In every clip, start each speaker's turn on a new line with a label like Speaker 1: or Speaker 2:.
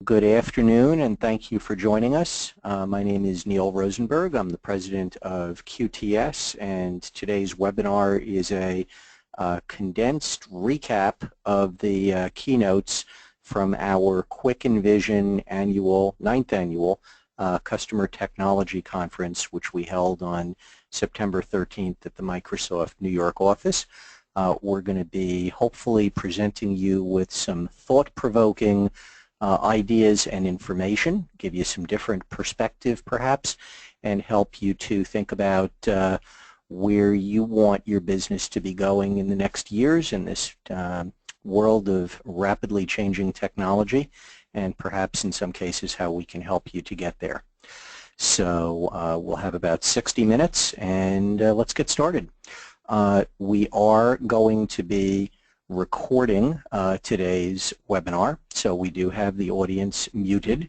Speaker 1: Good afternoon, and thank you for joining us. My name is Neil Rosenberg. I'm the president of QTS, and today's webinar is a condensed recap of the keynotes from our QuikEnvision annual, 9th annual Customer Technology Conference, which we held on September 13th at the Microsoft New York office. We're going to be hopefully presenting you with some thought-provoking ideas and information, give you some different perspective perhaps, and help you to think about where you want your business to be going in the next years in this world of rapidly changing technology, and perhaps in some cases how we can help you to get there. So we'll have about 60 minutes, and let's get started. We are going to be recording today's webinar, so we do have the audience muted.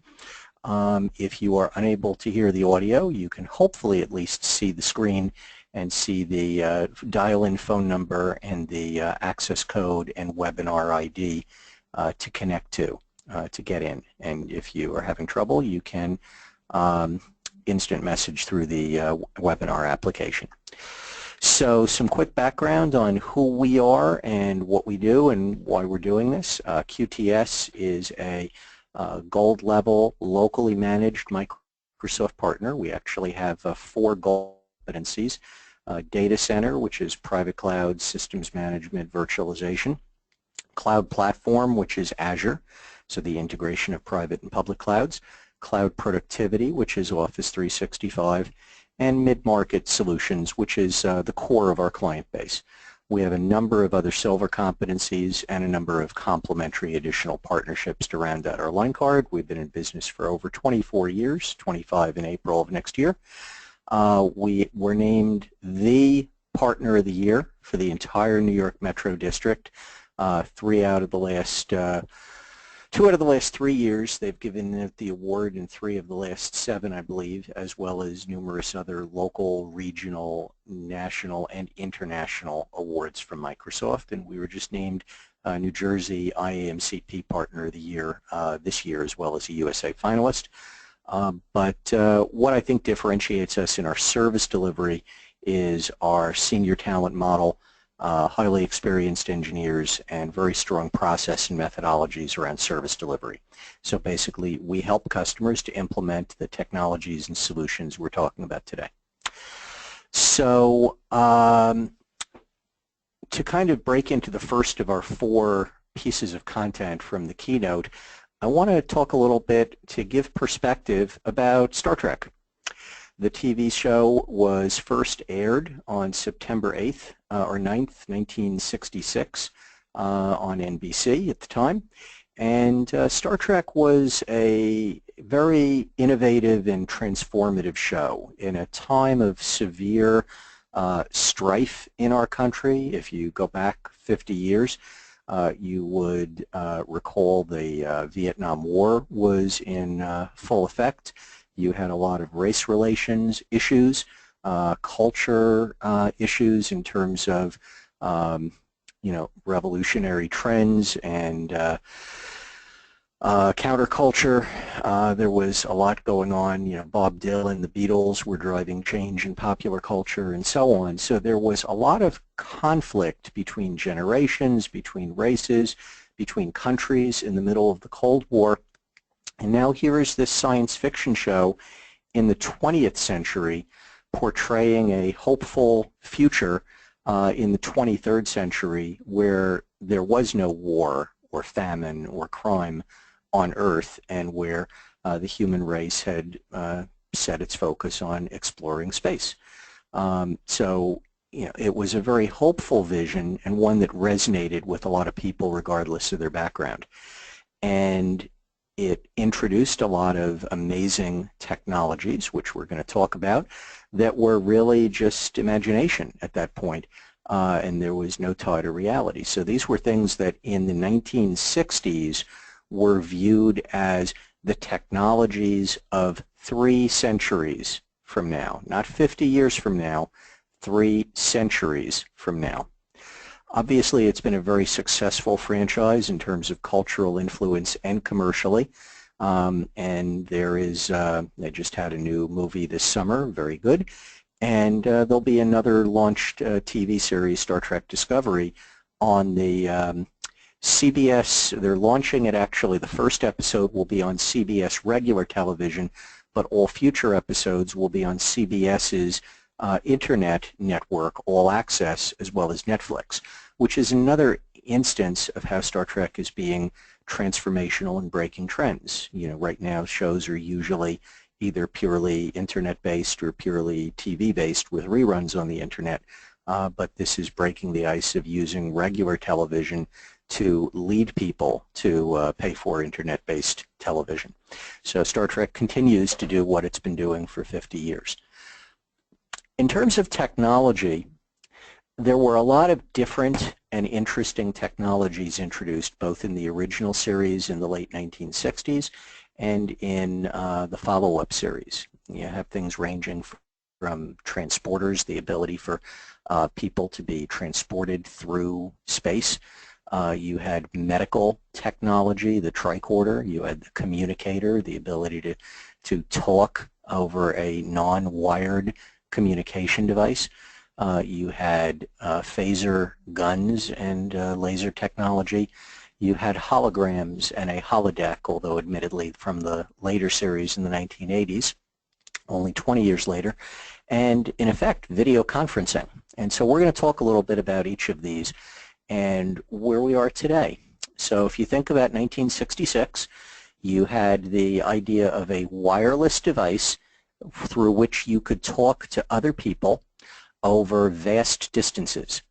Speaker 1: If you are unable to hear the audio, you can hopefully at least see the screen and see the dial-in phone number and the access code and webinar ID to connect to get in. And if you are having trouble, you can instant message through the webinar application. So some quick background on who we are and what we do and why we're doing this. QTS is a gold level, locally managed Microsoft partner. We actually have 4 gold competencies. Data center, which is private cloud, systems management, virtualization. Cloud platform, which is Azure, so the integration of private and public clouds. Cloud productivity, which is Office 365. And mid-market solutions, which is the core of our client base. We have a number of other silver competencies and a number of complementary additional partnerships to round out our line card. We've been in business for over 24 years, 25 in April of next year. We were named the Partner of the Year for the entire New York Metro District. 2 out of the last 3 years, they've given it the award, in 3 of the last 7, I believe, as well as numerous other local, regional, national, and international awards from Microsoft. And we were just named New Jersey IAMCP Partner of the Year this year, as well as a USA finalist. But what I think differentiates us in our service delivery is our senior talent model, highly experienced engineers, and very strong process and methodologies around service delivery. So basically, we help customers to implement the technologies and solutions we're talking about today. So to kind of break into the first of our 4 pieces of content from the keynote, I want to talk a little bit to give perspective about Star Trek. The TV show was first aired on September 8th or 9th, 1966 on NBC at the time. And Star Trek was a very innovative and transformative show in a time of severe strife in our country. If you go back 50 years, you would recall the Vietnam War was in full effect. You had a lot of race relations issues, culture issues in terms of, revolutionary trends and counterculture. There was a lot going on. Bob Dylan, the Beatles were driving change in popular culture and so on. So there was a lot of conflict between generations, between races, between countries in the middle of the Cold War. And now here is this science fiction show in the 20th century portraying a hopeful future in the 23rd century where there was no war or famine or crime on Earth, and where the human race had set its focus on exploring space. So it was a very hopeful vision, and one that resonated with a lot of people regardless of their background. And it introduced a lot of amazing technologies, which we're going to talk about, that were really just imagination at that point, and there was no tie to reality. So these were things that in the 1960s were viewed as the technologies of 3 centuries from now, not 50 years from now, 3 centuries from now. Obviously, it's been a very successful franchise in terms of cultural influence and commercially. and there is, they just had a new movie this summer, very good, and there'll be another launched TV series, Star Trek Discovery, on the CBS. They're launching it actually. The first episode will be on CBS regular television, but all future episodes will be on CBS's internet network, All Access, as well as Netflix, which is another instance of how Star Trek is being transformational and breaking trends. You know, right now shows are usually either purely internet-based or purely TV-based with reruns on the internet, but this is breaking the ice of using regular television to lead people to pay for internet-based television. So Star Trek continues to do what it's been doing for 50 years. In terms of technology, there were a lot of different and interesting technologies introduced both in the original series in the late 1960s and in the follow-up series. You have things ranging from transporters, the ability for people to be transported through space. You had medical technology, the tricorder. You had the communicator, the ability to talk over a non-wired communication device. You had phaser guns and laser technology. You had holograms and a holodeck, although admittedly from the later series in the 1980s, only 20 years later, and in effect video conferencing. And so we're going to talk a little bit about each of these and where we are today. So if you think about 1966, you had the idea of a wireless device through which you could talk to other people over vast distances.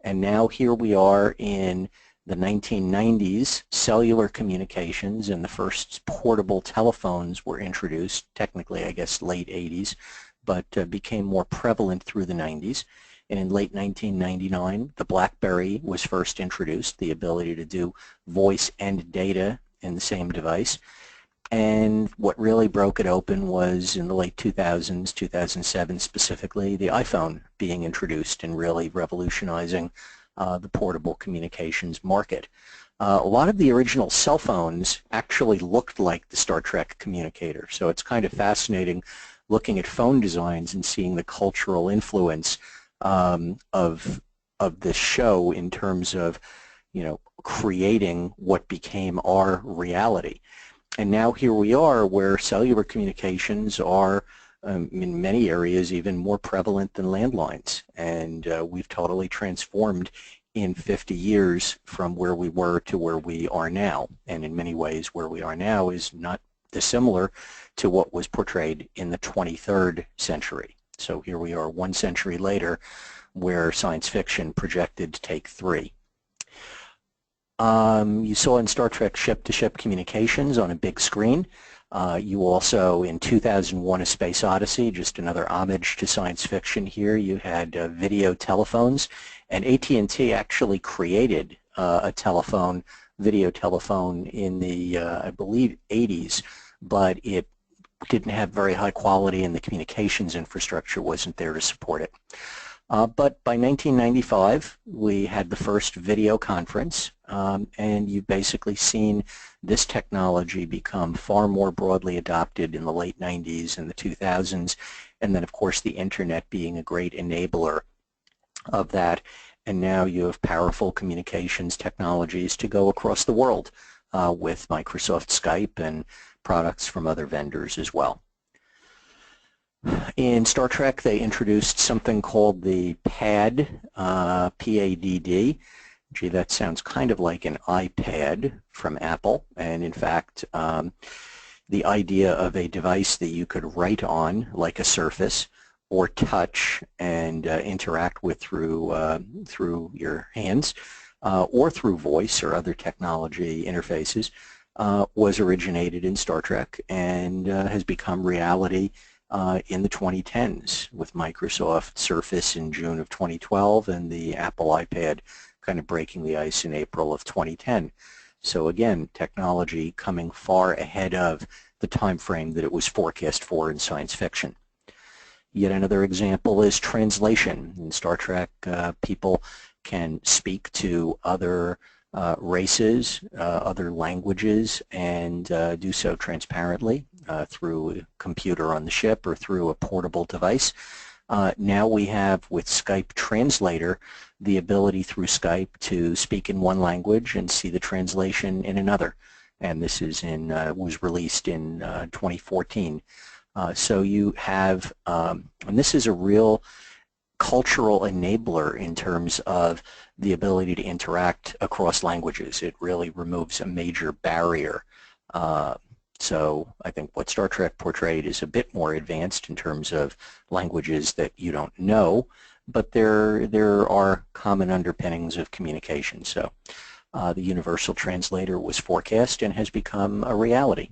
Speaker 1: And now here we are in the 1990s, cellular communications, and the first portable telephones were introduced, technically I guess late 80s, but became more prevalent through the 90s. And in late 1999, the BlackBerry was first introduced, the ability to do voice and data in the same device. And what really broke it open was in the late 2000s, 2007 specifically, the iPhone being introduced and really revolutionizing the portable communications market. A lot of the original cell phones actually looked like the Star Trek communicator, so it's kind of fascinating looking at phone designs and seeing the cultural influence of this show in terms of, you know, creating what became our reality. And now here we are where cellular communications are in many areas even more prevalent than landlines, and we've totally transformed in 50 years from where we were to where we are now. And in many ways where we are now is not dissimilar to what was portrayed in the 23rd century. So here we are 1 century later where science fiction projected to take 3. You saw in Star Trek ship-to-ship communications on a big screen. You also, in 2001 A Space Odyssey, just another homage to science fiction here, you had video telephones, and AT&T actually created a telephone, video telephone in the, I believe, 80s, but it didn't have very high quality and the communications infrastructure wasn't there to support it. But by 1995, we had the first video conference, and you've basically seen this technology become far more broadly adopted in the late 90s and the 2000s, and then of course the internet being a great enabler of that. And now you have powerful communications technologies to go across the world with Microsoft Skype and products from other vendors as well. In Star Trek, they introduced something called the PAD, P-A-D-D. Gee, that sounds kind of like an iPad from Apple, and in fact, the idea of a device that you could write on, like a Surface, or touch and interact with through your hands, or through voice or other technology interfaces, was originated in Star Trek and has become reality in the 2010s with Microsoft Surface in June of 2012 and the Apple iPad kind of breaking the ice in April of 2010. So again, technology coming far ahead of the time frame that it was forecast for in science fiction. Yet another example is translation. In Star Trek, people can speak to other races, other languages, and do so transparently through a computer on the ship or through a portable device. Now we have, with Skype Translator, the ability through Skype to speak in one language and see the translation in another. And this is was released in 2014. So you have, and this is a real cultural enabler in terms of the ability to interact across languages. It really removes a major barrier. So I think what Star Trek portrayed is a bit more advanced in terms of languages that you don't know, but there are common underpinnings of communication. So the Universal Translator was forecast and has become a reality.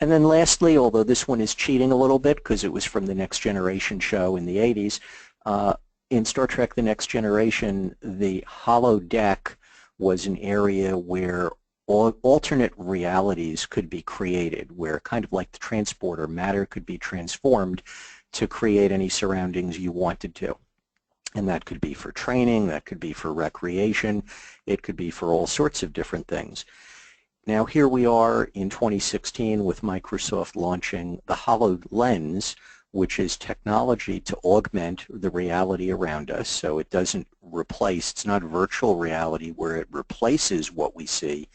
Speaker 1: And then lastly, although this one is cheating a little bit because it was from the Next Generation show in the 80s, in Star Trek The Next Generation, the holodeck was an area where alternate realities could be created, where kind of like the transporter, matter could be transformed to create any surroundings you wanted to. And that could be for training, that could be for recreation, it could be for all sorts of different things. Now here we are in 2016 with Microsoft launching the HoloLens, which is technology to augment the reality around us. So it doesn't replace, it's not virtual reality where it replaces what we see,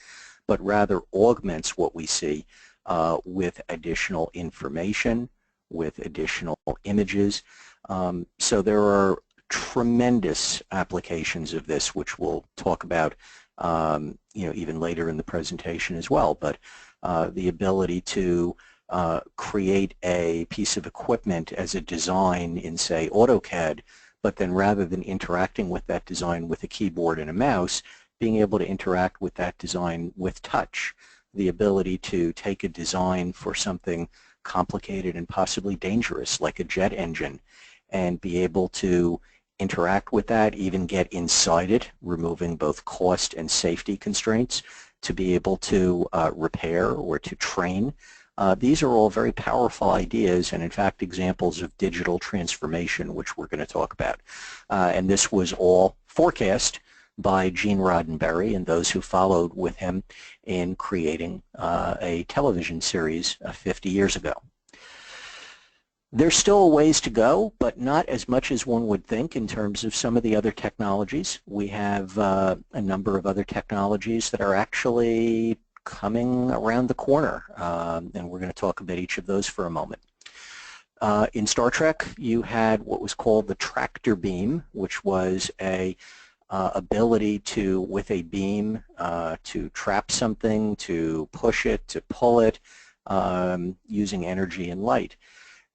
Speaker 1: but rather augments what we see with additional information, with additional images. So there are tremendous applications of this, which we'll talk about even later in the presentation as well. But the ability to create a piece of equipment as a design in, say, AutoCAD, but then rather than interacting with that design with a keyboard and a mouse, being able to interact with that design with touch. The ability to take a design for something complicated and possibly dangerous like a jet engine and be able to interact with that, even get inside it, removing both cost and safety constraints to be able to repair or to train. These are all very powerful ideas and in fact examples of digital transformation, which we're going to talk about. And this was all forecast by Gene Roddenberry and those who followed with him in creating a television series 50 years ago. There's still a ways to go, but not as much as one would think in terms of some of the other technologies. We have a number of other technologies that are actually coming around the corner, and we're going to talk about each of those for a moment. In Star Trek, you had what was called the tractor beam, which was a ability to, with a beam, to trap something, to push it, to pull it, using energy and light.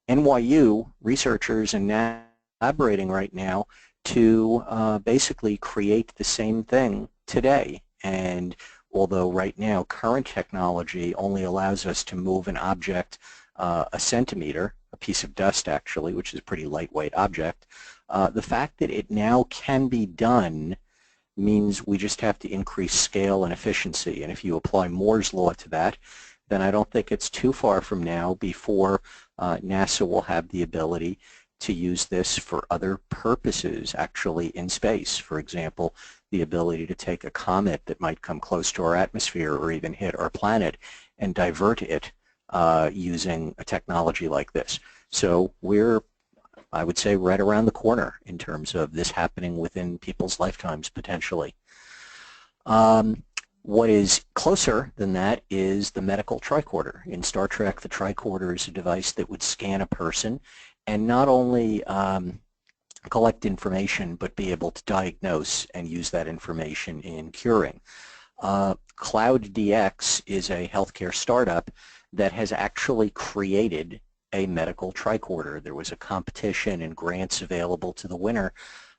Speaker 1: NYU researchers are now collaborating right now to basically create the same thing today. And although right now current technology only allows us to move an object a centimeter, a piece of dust actually, which is a pretty lightweight object, the fact that it now can be done means we just have to increase scale and efficiency. And if you apply Moore's law to that, then I don't think it's too far from now before NASA will have the ability to use this for other purposes actually in space. For example, the ability to take a comet that might come close to our atmosphere or even hit our planet and divert it using a technology like this. So we're, I would say, right around the corner in terms of this happening within people's lifetimes potentially. What is closer than that is the medical tricorder. In Star Trek, the tricorder is a device that would scan a person and not only collect information but be able to diagnose and use that information in curing. CloudDX is a healthcare startup that has actually created a medical tricorder. There was a competition and grants available to the winner,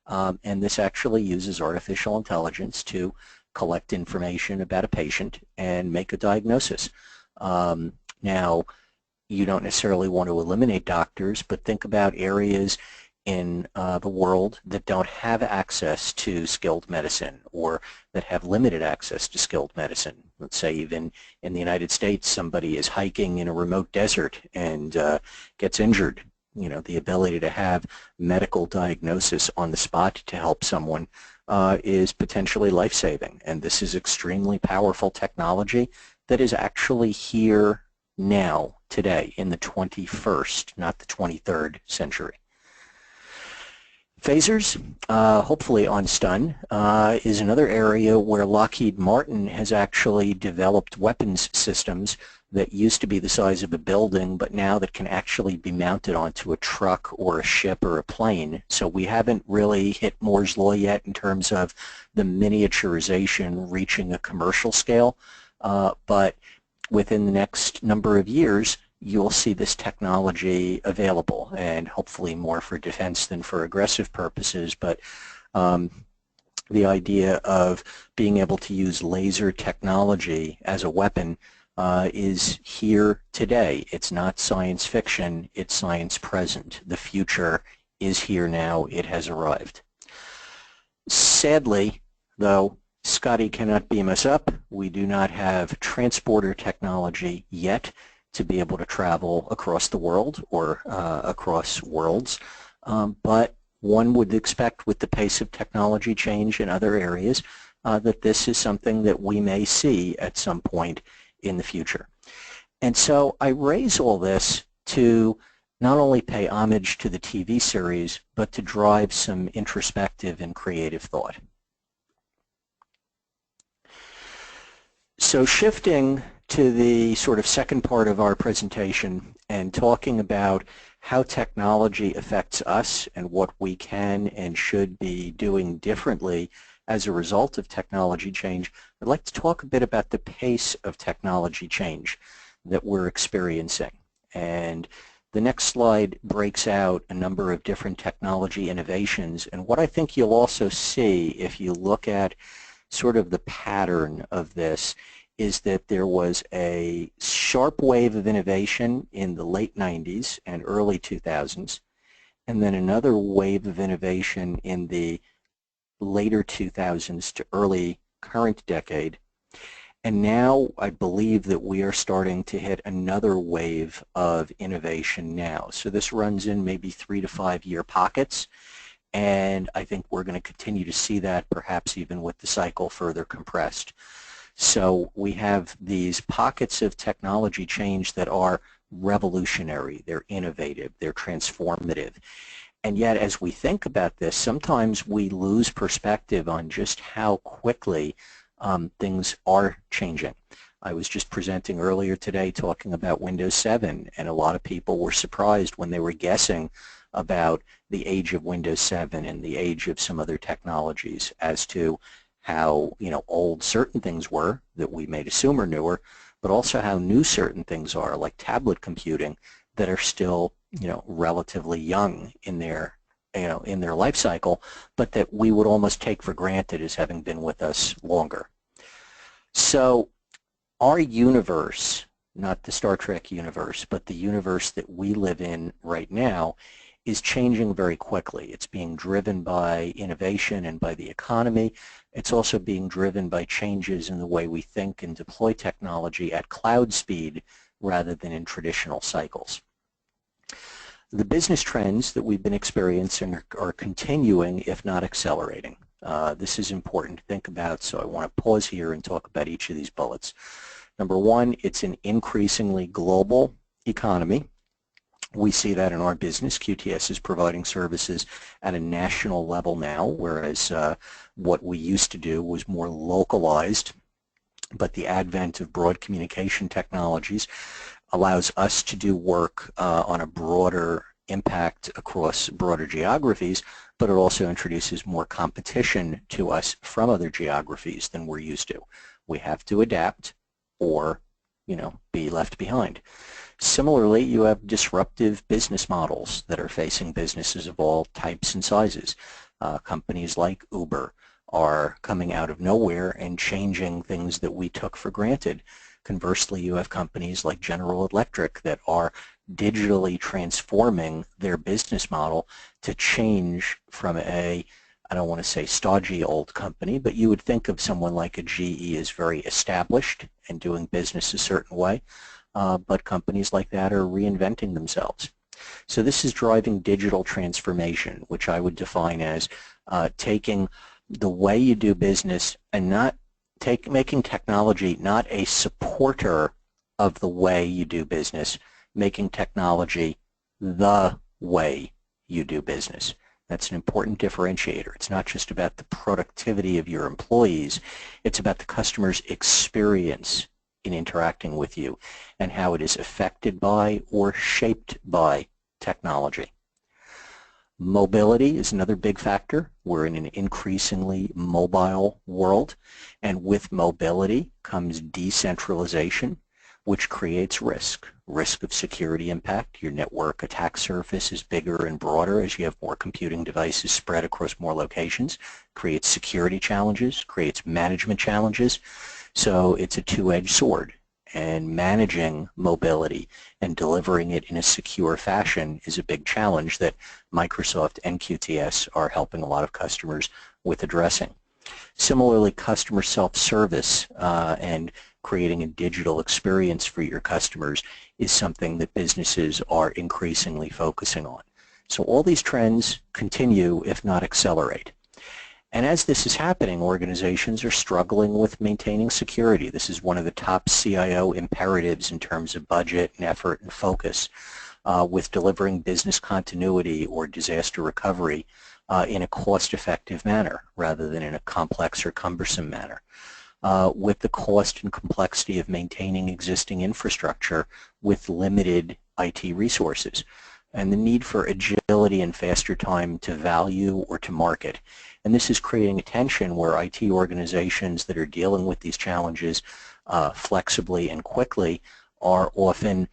Speaker 1: and this actually uses artificial intelligence to collect information about a patient and make a diagnosis. Now, you don't necessarily want to eliminate doctors, but think about areas in the world that don't have access to skilled medicine or that have limited access to skilled medicine. Let's say even in the United States, somebody is hiking in a remote desert and gets injured. You know, the ability to have medical diagnosis on the spot to help someone is potentially life-saving. And this is extremely powerful technology that is actually here now, today, in the 21st, not the 23rd century. Phasers, hopefully on stun, is another area where Lockheed Martin has actually developed weapons systems that used to be the size of a building, but now that can actually be mounted onto a truck or a ship or a plane. So we haven't really hit Moore's Law yet in terms of the miniaturization reaching a commercial scale, but within the next number of years, you'll see this technology available, and hopefully more for defense than for aggressive purposes. But the idea of being able to use laser technology as a weapon is here today. It's not science fiction, it's science present. The future is here now, it has arrived. Sadly, though, Scotty cannot beam us up. We do not have transporter technology yet to be able to travel across the world or across worlds, but one would expect with the pace of technology change in other areas that this is something that we may see at some point in the future. And so I raise all this to not only pay homage to the TV series, but to drive some introspective and creative thought. So shifting to the sort of second part of our presentation and talking about how technology affects us and what we can and should be doing differently as a result of technology change, I'd like to talk a bit about the pace of technology change that we're experiencing. And the next slide breaks out a number of different technology innovations. And what I think you'll also see if you look at sort of the pattern of this is that there was a sharp wave of innovation in the late 90s and early 2000s, and then another wave of innovation in the later 2000s to early current decade. And now I believe that we are starting to hit another wave of innovation now. So this runs in maybe 3 to 5 year pockets, and I think we're going to continue to see that, perhaps even with the cycle further compressed. So we have these pockets of technology change that are revolutionary, they're innovative, they're transformative. And yet as we think about this, sometimes we lose perspective on just how quickly things are changing. I was just presenting earlier today talking about Windows 7, and a lot of people were surprised when they were guessing about the age of Windows 7 and the age of some other technologies as to how old certain things were that we may assume are newer, but also how new certain things are, like tablet computing, that are still relatively young in their in their life cycle, but that we would almost take for granted as having been with us longer. So our universe, not the Star Trek universe, but the universe that we live in right now, is changing very quickly. It's being driven by innovation and by the economy. It's also being driven by changes in the way we think and deploy technology at cloud speed rather than in traditional cycles. The business trends that we've been experiencing are continuing, if not accelerating. This is important to think about, so I want to pause here and talk about each of these bullets. Number one, it's an increasingly global economy. We see that in our business. QTS is providing services at a national level now, whereas what we used to do was more localized. But the advent of broad communication technologies allows us to do work on a broader impact across broader geographies, but it also introduces more competition to us from other geographies than we're used to. We have to adapt or, be left behind. Similarly, you have disruptive business models that are facing businesses of all types and sizes. Companies like Uber are coming out of nowhere and changing things that we took for granted. Conversely, you have companies like General Electric that are digitally transforming their business model to change from a, I don't want to say stodgy old company, but you would think of someone like a GE as very established and doing business a certain way. But companies like that are reinventing themselves. So this is driving digital transformation, which I would define as taking the way you do business and not making technology not a supporter of the way you do business, making technology the way you do business. That's an important differentiator. It's not just about the productivity of your employees, it's about the customer's experience in interacting with you and how it is affected by or shaped by technology. Mobility is another big factor. We're in an increasingly mobile world, and with mobility comes decentralization, which creates risk of security impact. Your network attack surface is bigger and broader as you have more computing devices spread across more locations, creates security challenges, creates management challenges. So it's a two-edged sword, and managing mobility and delivering it in a secure fashion is a big challenge that Microsoft and QTS are helping a lot of customers with addressing. Similarly, customer self-service and creating a digital experience for your customers is something that businesses are increasingly focusing on. So all these trends continue, if not accelerate. And as this is happening, organizations are struggling with maintaining security. This is one of the top CIO imperatives in terms of budget and effort and focus with delivering business continuity or disaster recovery in a cost-effective manner rather than in a complex or cumbersome manner. With the cost and complexity of maintaining existing infrastructure with limited IT resources, and the need for agility and faster time to value or to market. And this is creating a tension where IT organizations that are dealing with these challenges flexibly and quickly are often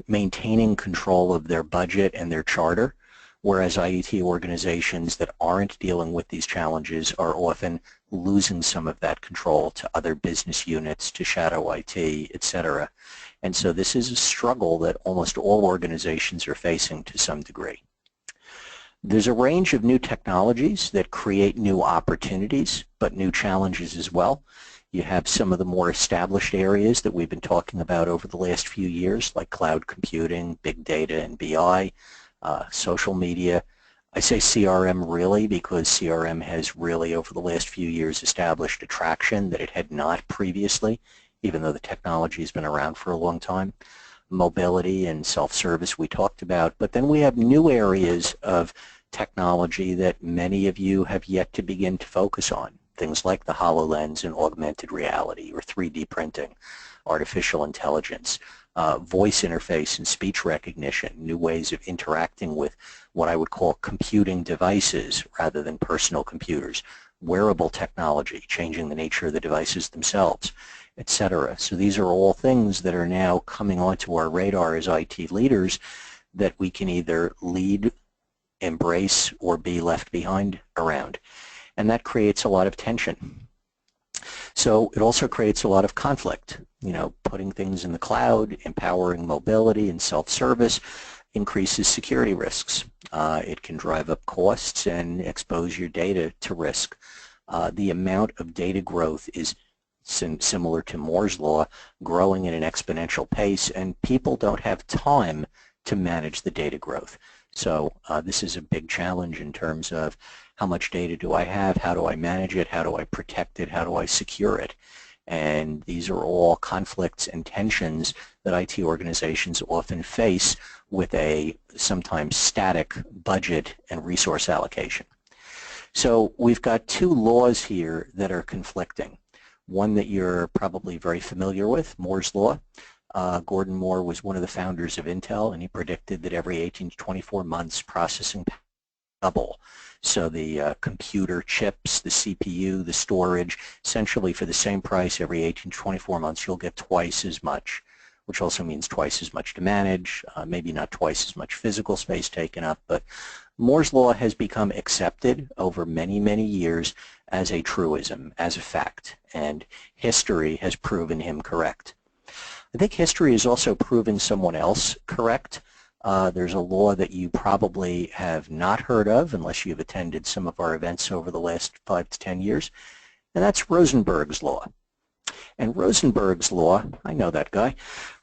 Speaker 1: maintaining control of their budget and their charter, whereas IT organizations that aren't dealing with these challenges are often losing some of that control to other business units, to shadow IT, etc. And so this is a struggle that almost all organizations are facing to some degree. There's a range of new technologies that create new opportunities, but new challenges as well. You have some of the more established areas that we've been talking about over the last few years, like cloud computing, big data and BI, social media. I say CRM really because CRM has really over the last few years established a traction that it had not previously, even though the technology has been around for a long time. Mobility and self-service we talked about, but then we have new areas of technology that many of you have yet to begin to focus on. Things like the HoloLens and augmented reality or 3D printing, artificial intelligence, voice interface and speech recognition, new ways of interacting with what I would call computing devices rather than personal computers, wearable technology, changing the nature of the devices themselves, etc. So these are all things that are now coming onto our radar as IT leaders that we can either lead, embrace, or be left behind around. And that creates a lot of tension. So it also creates a lot of conflict. You know, putting things in the cloud, empowering mobility and self-service increases security risks. It can drive up costs and expose your data to risk. The amount of data growth is similar to Moore's law, growing at an exponential pace, and people don't have time to manage the data growth. So this is a big challenge in terms of how much data do I have, how do I manage it, how do I protect it, how do I secure it. And these are all conflicts and tensions that IT organizations often face with a sometimes static budget and resource allocation. So we've got two laws here that are conflicting. One that you're probably very familiar with, Moore's law. Gordon Moore was one of the founders of Intel, and he predicted that every 18 to 24 months processing power double. So the computer chips, the CPU, the storage, essentially for the same price every 18 to 24 months you'll get twice as much, which also means twice as much to manage, maybe not twice as much physical space taken up, but Moore's law has become accepted over many, many years as a truism, as a fact, and history has proven him correct. I think history has also proven someone else correct. There's a law that you probably have not heard of unless you've attended some of our events over the last 5 to 10 years, and that's Rosenberg's law. And Rosenberg's law, I know that guy,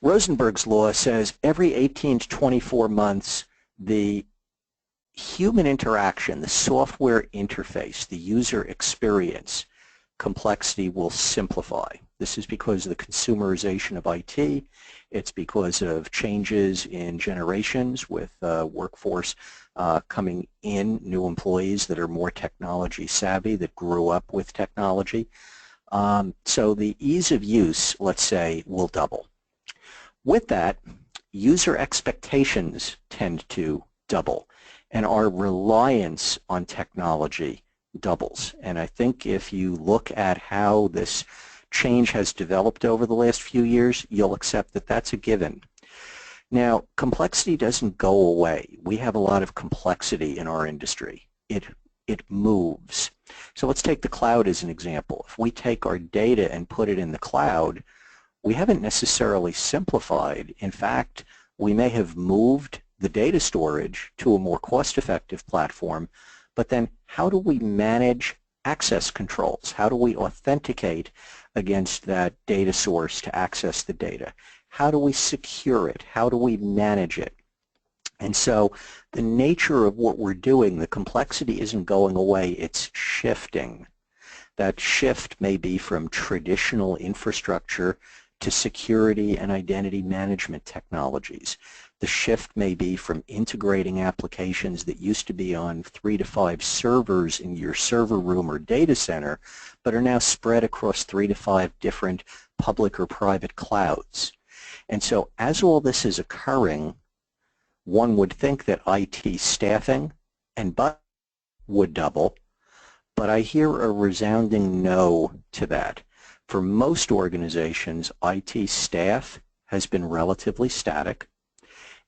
Speaker 1: Rosenberg's law says every 18 to 24 months the human interaction, the software interface, the user experience, complexity will simplify. This is because of the consumerization of IT. It's because of changes in generations with workforce coming in, new employees that are more technology savvy, that grew up with technology. So the ease of use, let's say, will double. With that, user expectations tend to double, and our reliance on technology doubles. And I think if you look at how this change has developed over the last few years, you'll accept that that's a given. Now, complexity doesn't go away. We have a lot of complexity in our industry. It moves. So let's take the cloud as an example. If we take our data and put it in the cloud, we haven't necessarily simplified. In fact, we may have moved the data storage to a more cost-effective platform, but then how do we manage access controls? How do we authenticate against that data source to access the data? How do we secure it? How do we manage it? And so the nature of what we're doing, the complexity isn't going away, it's shifting. That shift may be from traditional infrastructure to security and identity management technologies. The shift may be from integrating applications that used to be on 3 to 5 servers in your server room or data center, but are now spread across 3 to 5 different public or private clouds. And so as all this is occurring, one would think that IT staffing and budget would double, but I hear a resounding no to that. For most organizations, IT staff has been relatively static,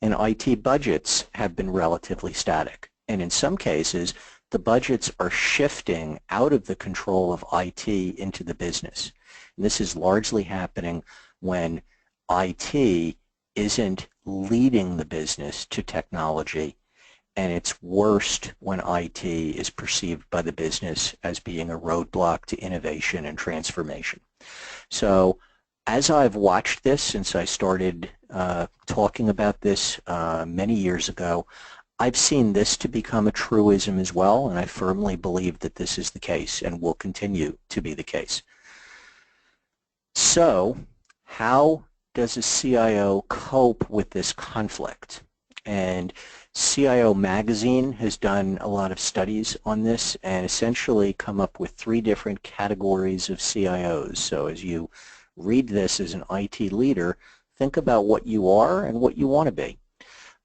Speaker 1: and IT budgets have been relatively static. And in some cases, the budgets are shifting out of the control of IT into the business. And this is largely happening when IT isn't leading the business to technology, and it's worst when IT is perceived by the business as being a roadblock to innovation and transformation. So as I've watched this since I started talking about this many years ago, I've seen this to become a truism as well, and I firmly believe that this is the case and will continue to be the case. So how does a CIO cope with this conflict? And CIO Magazine has done a lot of studies on this and essentially come up with 3 different categories of CIOs. So as you read this as an IT leader, think about what you are and what you want to be.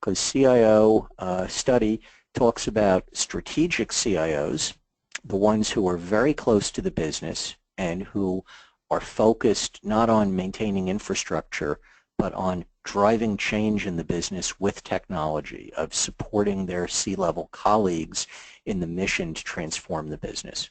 Speaker 1: Because CIO study talks about strategic CIOs, the ones who are very close to the business and who are focused not on maintaining infrastructure, but on driving change in the business with technology, of supporting their C-level colleagues in the mission to transform the business.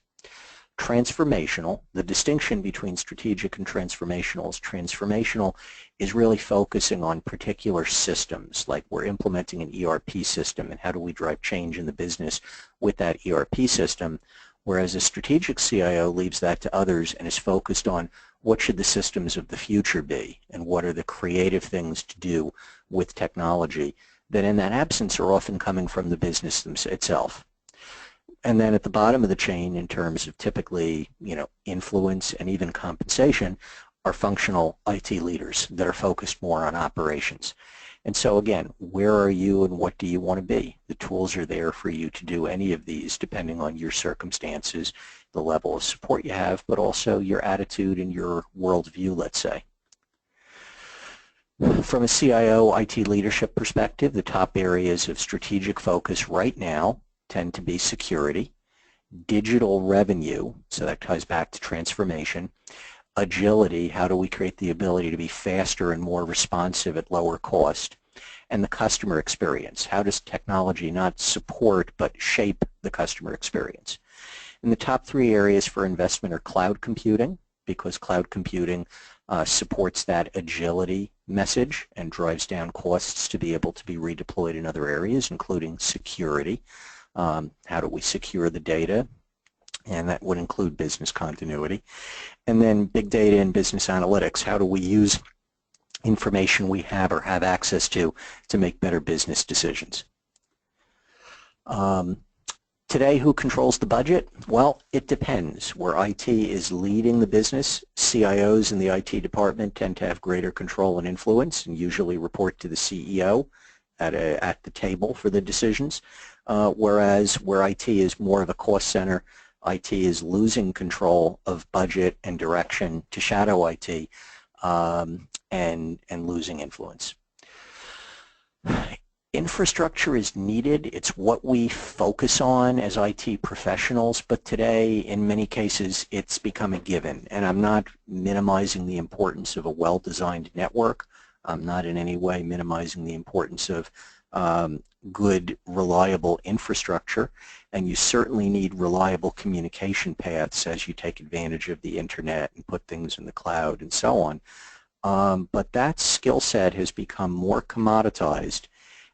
Speaker 1: Transformational, the distinction between strategic and transformational is transformational is really focusing on particular systems, like we're implementing an ERP system and how do we drive change in the business with that ERP system, whereas a strategic CIO leaves that to others and is focused on what should the systems of the future be and what are the creative things to do with technology that in that absence are often coming from the business itself. And then at the bottom of the chain, in terms of typically, influence and even compensation, are functional IT leaders that are focused more on operations. And so again, where are you and what do you want to be? The tools are there for you to do any of these depending on your circumstances, the level of support you have, but also your attitude and your worldview, let's say. From a CIO IT leadership perspective, the top areas of strategic focus right now tend to be security, digital revenue, so that ties back to transformation, agility, how do we create the ability to be faster and more responsive at lower cost, and the customer experience, how does technology not support but shape the customer experience. And the top 3 areas for investment are cloud computing, because cloud computing supports that agility message and drives down costs to be able to be redeployed in other areas, including security. How do we secure the data? And that would include business continuity. And then big data and business analytics. How do we use information we have or have access to make better business decisions? Today, who controls the budget? Well, it depends. Where IT is leading the business, CIOs in the IT department tend to have greater control and influence and usually report to the CEO at the table for the decisions, whereas where IT is more of a cost center, IT is losing control of budget and direction to shadow IT and losing influence. Infrastructure is needed. It's what we focus on as IT professionals, but today, in many cases, it's become a given. And I'm not minimizing the importance of a well-designed network. I'm not in any way minimizing the importance of good, reliable infrastructure. And you certainly need reliable communication paths as you take advantage of the internet and put things in the cloud and so on. But that skill set has become more commoditized.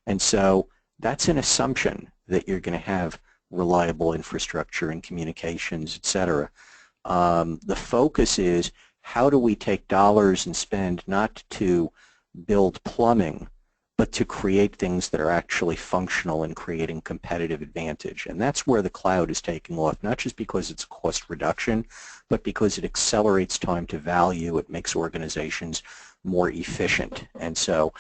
Speaker 1: And so that's an assumption that you're going to have reliable infrastructure and communications, etc. The focus is how do we take dollars and spend not to build plumbing, but to create things that are actually functional and creating competitive advantage. And that's where the cloud is taking off, not just because it's a cost reduction, but because it accelerates time to value. It makes organizations more efficient. And so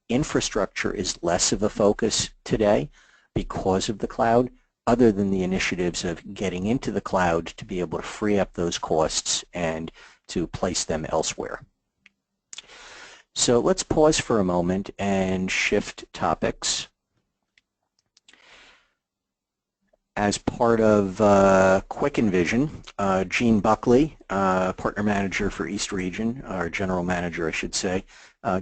Speaker 1: infrastructure is less of a focus today because of the cloud, other than the initiatives of getting into the cloud to be able to free up those costs and to place them elsewhere. So let's pause for a moment and shift topics. As part of QuikEnvision, Gene Buckley, partner manager for East Region, or general manager I should say,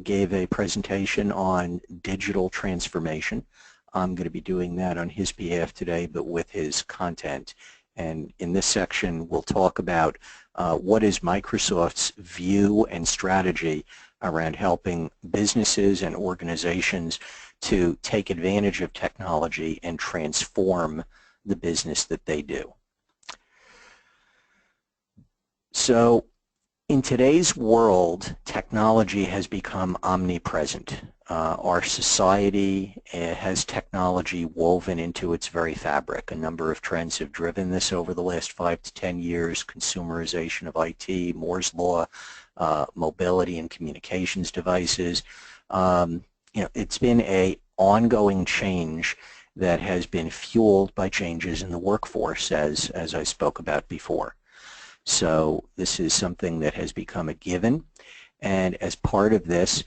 Speaker 1: gave a presentation on digital transformation. I'm going to be doing that on his behalf today, but with his content. And in this section, we'll talk about what is Microsoft's view and strategy around helping businesses and organizations to take advantage of technology and transform the business that they do. So in today's world, technology has become omnipresent. Our society has technology woven into its very fabric. A number of trends have driven this over the last 5 to 10 years: consumerization of IT, Moore's Law, mobility and communications devices. It's been an ongoing change that has been fueled by changes in the workforce, as I spoke about before. So this is something that has become a given, and as part of this,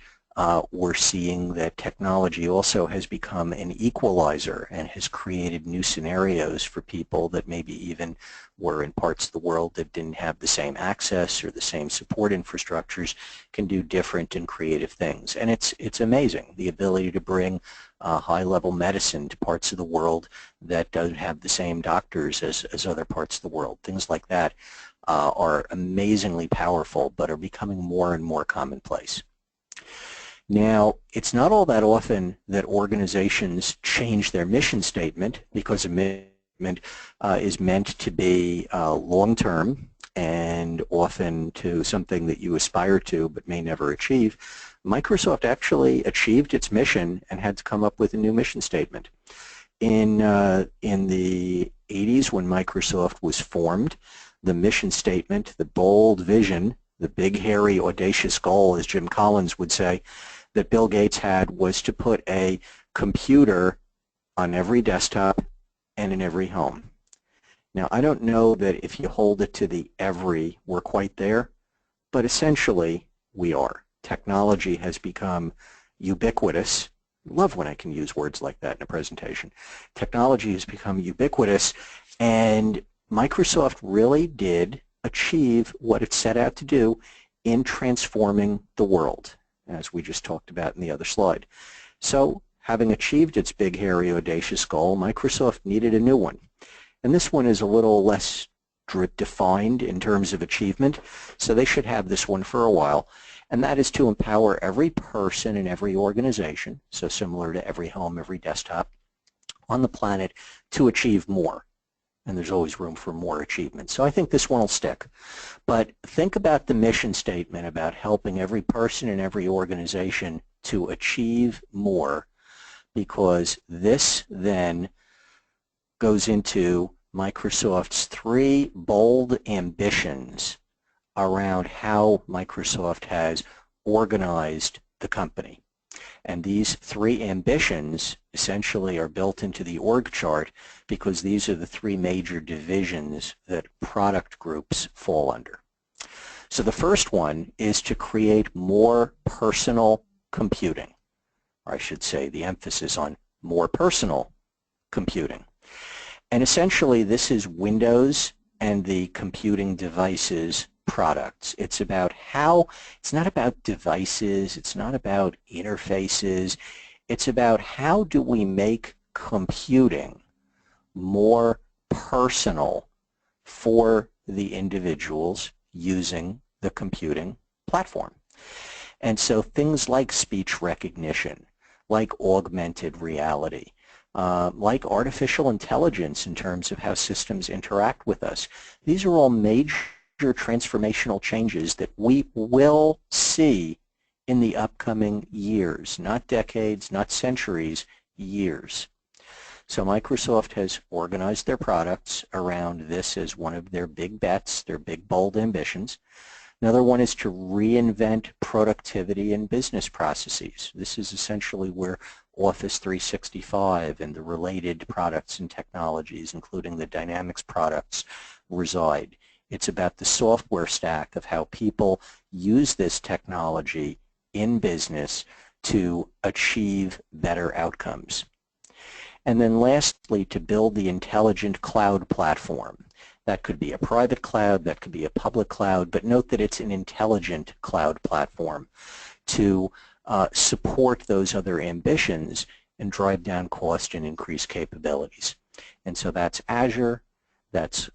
Speaker 1: we're seeing that technology also has become an equalizer and has created new scenarios for people that maybe even were in parts of the world that didn't have the same access or the same support infrastructures, can do different and creative things. And it's amazing, the ability to bring high-level medicine to parts of the world that don't have the same doctors as other parts of the world. Things like that are amazingly powerful, but are becoming more and more commonplace. Now, it's not all that often that organizations change their mission statement, because a mission is meant to be long-term and often to something that you aspire to but may never achieve. Microsoft actually achieved its mission and had to come up with a new mission statement. In the 80s, when Microsoft was formed, the mission statement, the bold vision, the big, hairy, audacious goal, as Jim Collins would say, that Bill Gates had was to put a computer on every desktop and in every home. Now, I don't know that if you hold it to the every, we're quite there, but essentially we are. Technology has become ubiquitous. I love when I can use words like that in a presentation. Technology has become ubiquitous, and Microsoft really did achieve what it set out to do in transforming the world, as we just talked about in the other slide. So, having achieved its big, hairy, audacious goal, Microsoft needed a new one. And this one is a little less defined in terms of achievement, so they should have this one for a while. And that is to empower every person in every organization, so similar to every home, every desktop on the planet, to achieve more. And there's always room for more achievement. So I think this one will stick. But think about the mission statement about helping every person in every organization to achieve more, because this then goes into Microsoft's 3 bold ambitions around how Microsoft has organized the company. And these 3 ambitions essentially are built into the org chart because these are the 3 major divisions that product groups fall under. So the first one is to create more personal computing, or I should say the emphasis on more personal computing. And essentially this is Windows and the computing devices products. It's about how, it's not about devices, it's not about interfaces, it's about how do we make computing more personal for the individuals using the computing platform. And so things like speech recognition, like augmented reality, like artificial intelligence in terms of how systems interact with us, these are all major transformational changes that we will see in the upcoming years, not decades, not centuries, years. So Microsoft has organized their products around this as one of their big bets, their big bold ambitions. Another one is to reinvent productivity and business processes. This is essentially where Office 365 and the related products and technologies, including the Dynamics products, reside. It's about the software stack of how people use this technology in business to achieve better outcomes. And then lastly, to build the intelligent cloud platform. That could be a private cloud, that could be a public cloud, but note that it's an intelligent cloud platform to support those other ambitions and drive down cost and increase capabilities. And so that's Azure, that's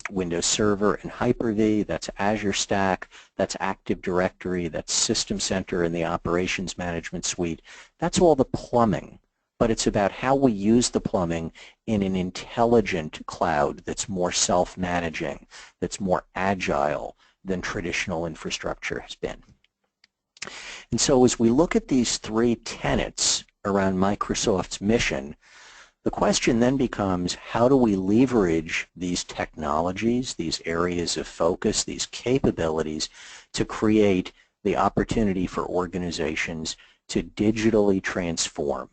Speaker 1: Windows Server and Hyper-V, that's Azure Stack, that's Active Directory, that's System Center and the Operations Management Suite. That's all the plumbing, but it's about how we use the plumbing in an intelligent cloud that's more self-managing, that's more agile than traditional infrastructure has been. And so as we look at these 3 tenets around Microsoft's mission, the question then becomes, how do we leverage these technologies, these areas of focus, these capabilities to create the opportunity for organizations to digitally transform,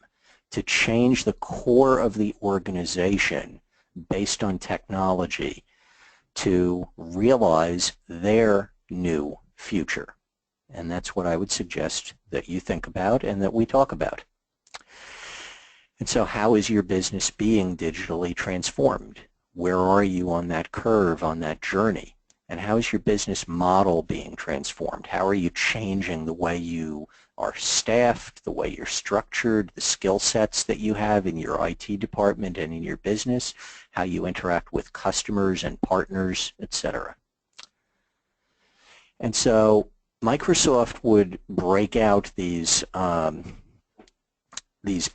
Speaker 1: to change the core of the organization based on technology to realize their new future? And that's what I would suggest that you think about and that we talk about. And so how is your business being digitally transformed? Where are you on that curve, on that journey? And how is your business model being transformed? How are you changing the way you are staffed, the way you're structured, the skill sets that you have in your IT department and in your business, how you interact with customers and partners, etc. And so Microsoft would break out these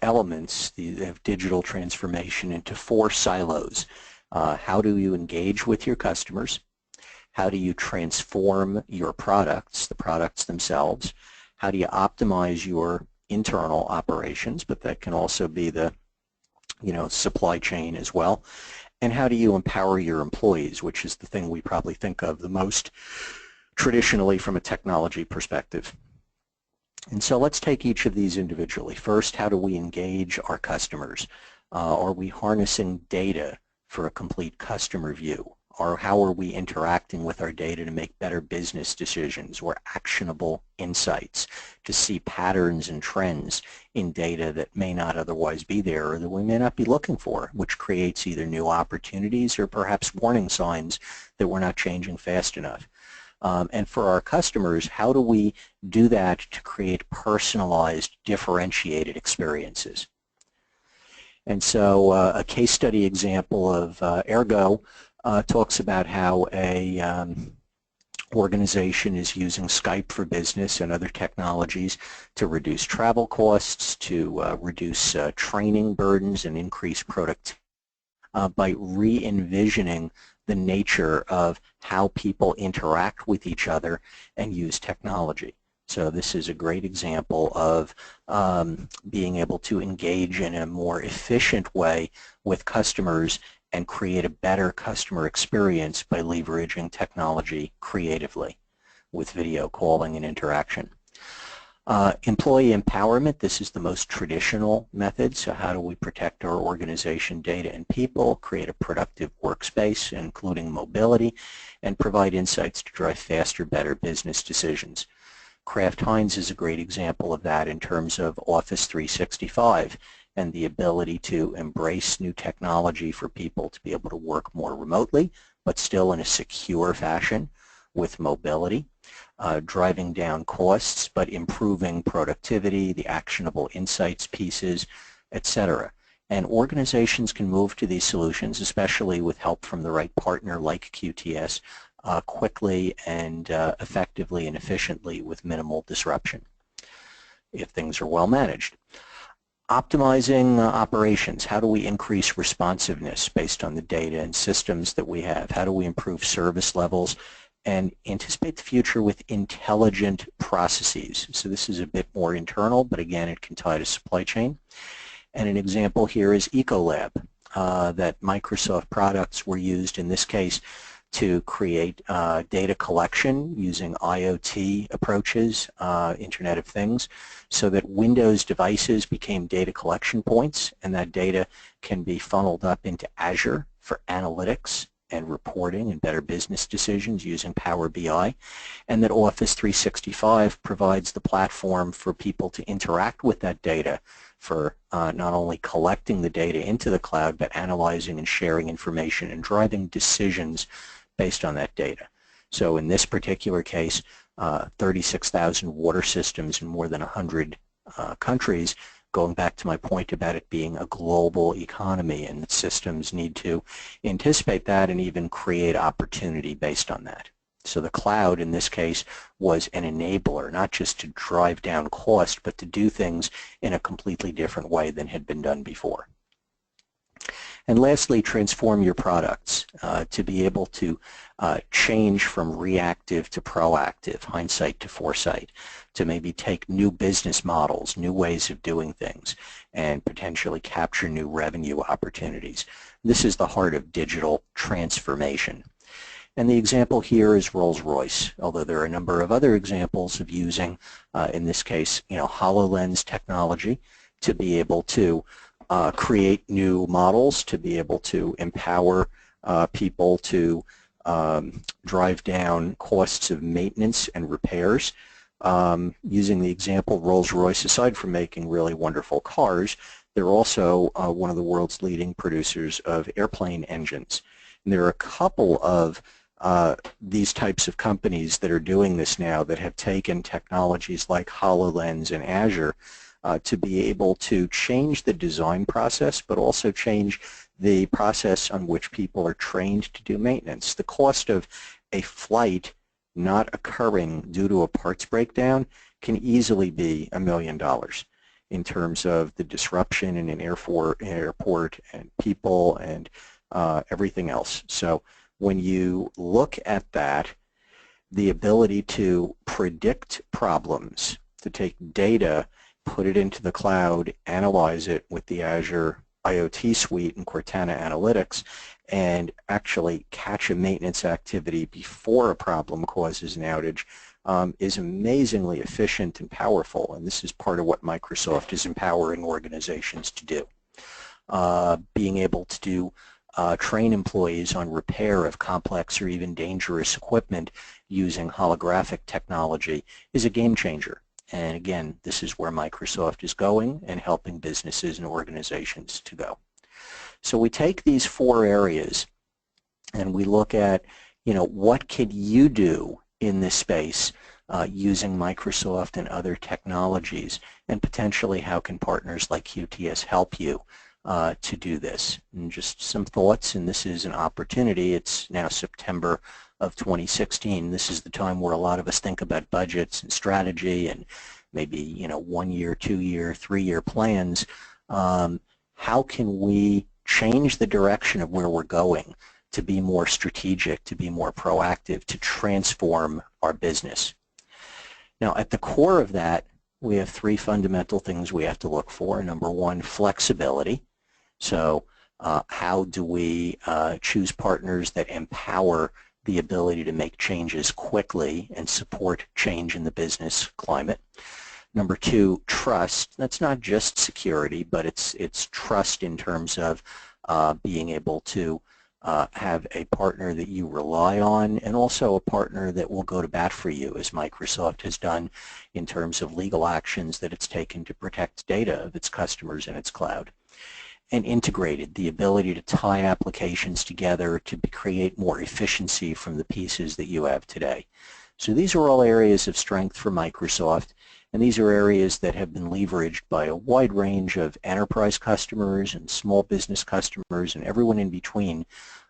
Speaker 1: elements of digital transformation into 4 silos. How do you engage with your customers? How do you transform your products, the products themselves? How do you optimize your internal operations, but that can also be the supply chain as well? And how do you empower your employees, which is the thing we probably think of the most traditionally from a technology perspective. And so let's take each of these individually. First, how do we engage our customers? Are we harnessing data for a complete customer view? Or how are we interacting with our data to make better business decisions or actionable insights, to see patterns and trends in data that may not otherwise be there or that we may not be looking for, which creates either new opportunities or perhaps warning signs that we're not changing fast enough. And for our customers, how do we do that to create personalized, differentiated experiences? And so a case study example of Ergo talks about how a organization is using Skype for Business and other technologies to reduce travel costs, to reduce training burdens and increase productivity by re-envisioning the nature of how people interact with each other and use technology. So this is a great example of being able to engage in a more efficient way with customers and create a better customer experience by leveraging technology creatively with video calling and interaction. Employee empowerment, this is the most traditional method. So how do we protect our organization data and people, create a productive workspace, including mobility, and provide insights to drive faster, better business decisions. Kraft Heinz is a great example of that in terms of Office 365 and the ability to embrace new technology for people to be able to work more remotely, but still in a secure fashion with mobility. Driving down costs, but improving productivity, the actionable insights pieces, etc. And organizations can move to these solutions, especially with help from the right partner like QTS, quickly and effectively and efficiently with minimal disruption if things are well managed. Optimizing operations. How do we increase responsiveness based on the data and systems that we have? How do we improve service levels and anticipate the future with intelligent processes? So this is a bit more internal, but again, it can tie to supply chain. And an example here is Ecolab, that Microsoft products were used in this case to create data collection using IoT approaches, Internet of Things, so that Windows devices became data collection points, and that data can be funneled up into Azure for analytics and reporting and better business decisions using Power BI, and that Office 365 provides the platform for people to interact with that data for not only collecting the data into the cloud, but analyzing and sharing information and driving decisions based on that data. So in this particular case, 36,000 water systems in more than 100 countries, going back to my point about it being a global economy, and that systems need to anticipate that and even create opportunity based on that. So the cloud in this case was an enabler, not just to drive down cost, but to do things in a completely different way than had been done before. And lastly, transform your products to be able to change from reactive to proactive, hindsight to foresight, to maybe take new business models, new ways of doing things, and potentially capture new revenue opportunities. This is the heart of digital transformation. And the example here is Rolls-Royce, although there are a number of other examples of using, in this case, HoloLens technology to be able to create new models, to be able to empower people to drive down costs of maintenance and repairs. Using the example Rolls-Royce, aside from making really wonderful cars, they're also one of the world's leading producers of airplane engines. And there are a couple of these types of companies that are doing this now that have taken technologies like HoloLens and Azure to be able to change the design process, but also change the process on which people are trained to do maintenance. The cost of a flight not occurring due to a parts breakdown can easily be $1 million in terms of the disruption in an airport and people and everything else. So when you look at that, the ability to predict problems, to take data, put it into the cloud, analyze it with the Azure IoT suite and Cortana Analytics, and actually catch a maintenance activity before a problem causes an outage is amazingly efficient and powerful, and this is part of what Microsoft is empowering organizations to do. Being able to do train employees on repair of complex or even dangerous equipment using holographic technology is a game changer. And again, this is where Microsoft is going and helping businesses and organizations to go. So we take these four areas and we look at, what could you do in this space using Microsoft and other technologies, and potentially how can partners like QTS help you to do this. And just some thoughts, and this is an opportunity. It's now September of 2016. This is the time where a lot of us think about budgets and strategy and maybe 1 year, 2 year, 3 year plans. How can we change the direction of where we're going to be more strategic, to be more proactive, to transform our business? Now, at the core of that, we have three fundamental things we have to look for. Number one, flexibility. So how do we choose partners that empower the ability to make changes quickly and support change in the business climate? Number two, trust. That's not just security, but it's trust in terms of being able to have a partner that you rely on, and also a partner that will go to bat for you, as Microsoft has done in terms of legal actions that it's taken to protect data of its customers in its cloud. And integrated, the ability to tie applications together to create more efficiency from the pieces that you have today. So these are all areas of strength for Microsoft, and these are areas that have been leveraged by a wide range of enterprise customers and small business customers and everyone in between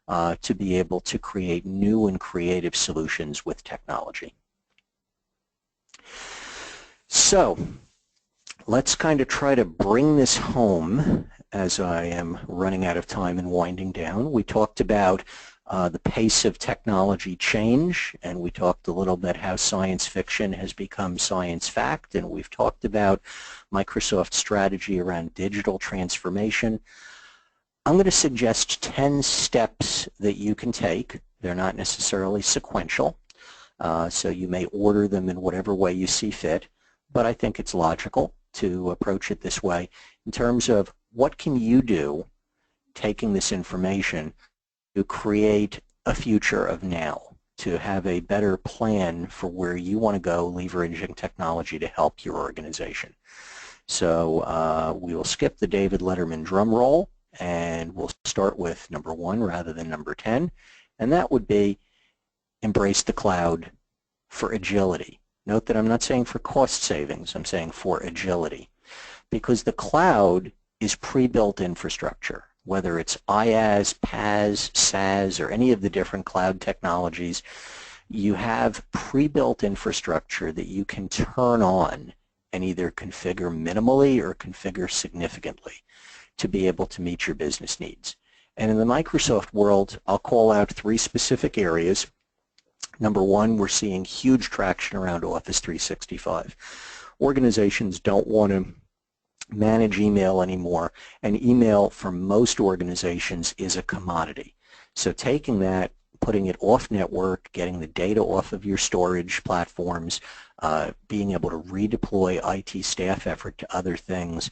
Speaker 1: to be able to create new and creative solutions with technology. So let's kind of try to bring this home as I am running out of time and winding down. We talked about the pace of technology change, and we talked a little bit how science fiction has become science fact, and we've talked about Microsoft's strategy around digital transformation. I'm going to suggest 10 steps that you can take. They're not necessarily sequential, so you may order them in whatever way you see fit, but I think it's logical to approach it this way in terms of what can you do taking this information to create a future of now, to have a better plan for where you want to go leveraging technology to help your organization. So we will skip the David Letterman drum roll, and we'll start with number 1 rather than number 10, and that would be embrace the cloud for agility. Note that I'm not saying for cost savings, I'm saying for agility, because the cloud is pre-built infrastructure. Whether it's IaaS, PaaS, SaaS, or any of the different cloud technologies, you have pre-built infrastructure that you can turn on and either configure minimally or configure significantly to be able to meet your business needs. And in the Microsoft world, I'll call out 3 specific areas. Number 1, we're seeing huge traction around Office 365. Organizations don't want to manage email anymore, and email for most organizations is a commodity. So taking that, putting it off network, getting the data off of your storage platforms, being able to redeploy IT staff effort to other things,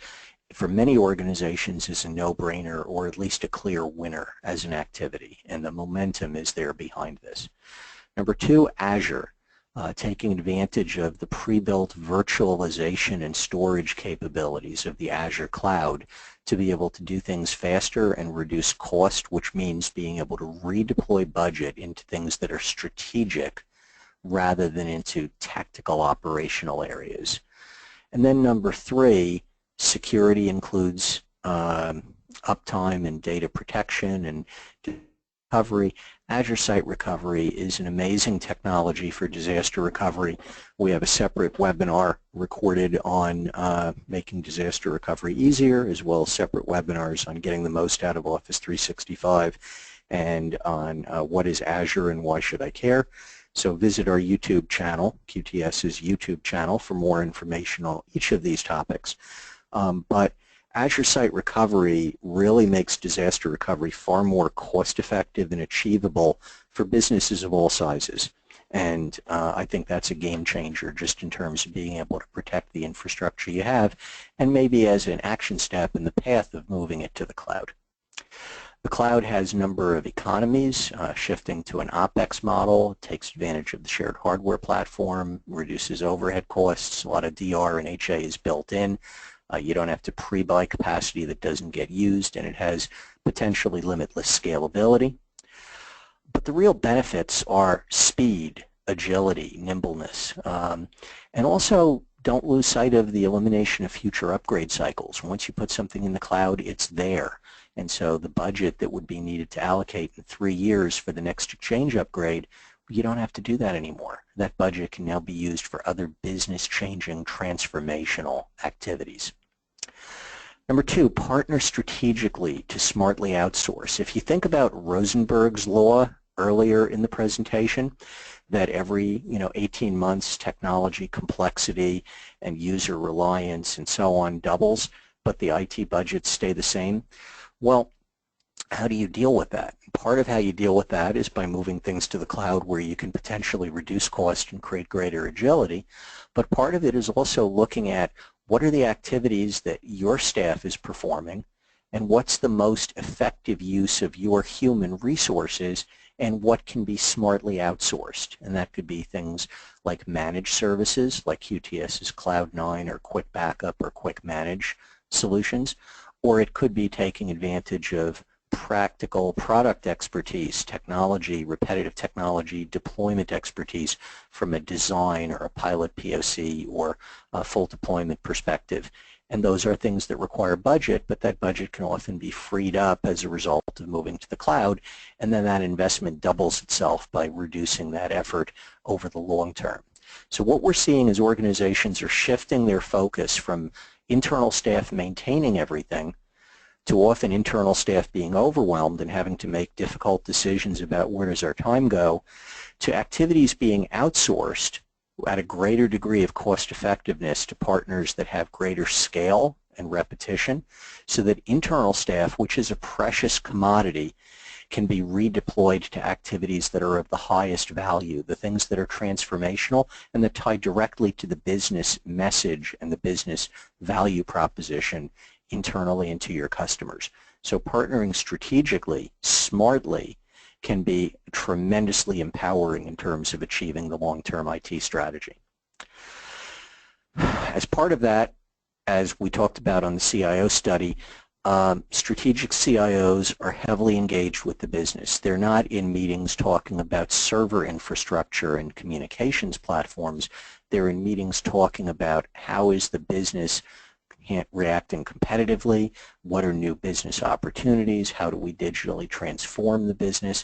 Speaker 1: for many organizations is a no-brainer, or at least a clear winner as an activity, and the momentum is there behind this. Number 2, Azure. Taking advantage of the pre-built virtualization and storage capabilities of the Azure cloud to be able to do things faster and reduce cost, which means being able to redeploy budget into things that are strategic rather than into tactical operational areas. And then number 3, security includes uptime and data protection and recovery. Azure Site Recovery is an amazing technology for disaster recovery. We have a separate webinar recorded on making disaster recovery easier, as well as separate webinars on getting the most out of Office 365 and on what is Azure and why should I care. So visit our YouTube channel, QTS's YouTube channel, for more information on each of these topics. But Azure Site Recovery really makes disaster recovery far more cost-effective and achievable for businesses of all sizes. And I think that's a game changer just in terms of being able to protect the infrastructure you have, and maybe as an action step in the path of moving it to the cloud. The cloud has a number of economies, shifting to an OpEx model, takes advantage of the shared hardware platform, reduces overhead costs, a lot of DR and HA is built in. You don't have to pre-buy capacity that doesn't get used, and it has potentially limitless scalability. But the real benefits are speed, agility, nimbleness, and also don't lose sight of the elimination of future upgrade cycles. Once you put something in the cloud, it's there. And so the budget that would be needed to allocate in 3 years for the next Exchange upgrade, you don't have to do that anymore. That budget can now be used for other business-changing transformational activities. Number 2, partner strategically to smartly outsource. If you think about Rosenberg's law, earlier in the presentation, that every 18 months technology complexity and user reliance and so on doubles, but the IT budgets stay the same. Well, how do you deal with that? Part of how you deal with that is by moving things to the cloud where you can potentially reduce cost and create greater agility, but part of it is also looking at what are the activities that your staff is performing and what's the most effective use of your human resources and what can be smartly outsourced. And that could be things like managed services like QTS's Cloud9 or Quick Backup or Quick Manage solutions, or it could be taking advantage of practical product expertise, technology, repetitive technology, deployment expertise from a design or a pilot POC or a full deployment perspective. And those are things that require budget, but that budget can often be freed up as a result of moving to the cloud, and then that investment doubles itself by reducing that effort over the long term. So what we're seeing is organizations are shifting their focus from internal staff maintaining everything to often internal staff being overwhelmed and having to make difficult decisions about where does our time go, to activities being outsourced at a greater degree of cost effectiveness to partners that have greater scale and repetition, so that internal staff, which is a precious commodity, can be redeployed to activities that are of the highest value, the things that are transformational and that tie directly to the business message and the business value proposition internally and to your customers. So partnering strategically, smartly, can be tremendously empowering in terms of achieving the long-term IT strategy. As part of that, as we talked about on the CIO study, strategic CIOs are heavily engaged with the business. They're not in meetings talking about server infrastructure and communications platforms. They're in meetings talking about how is the business reacting competitively, what are new business opportunities, how do we digitally transform the business,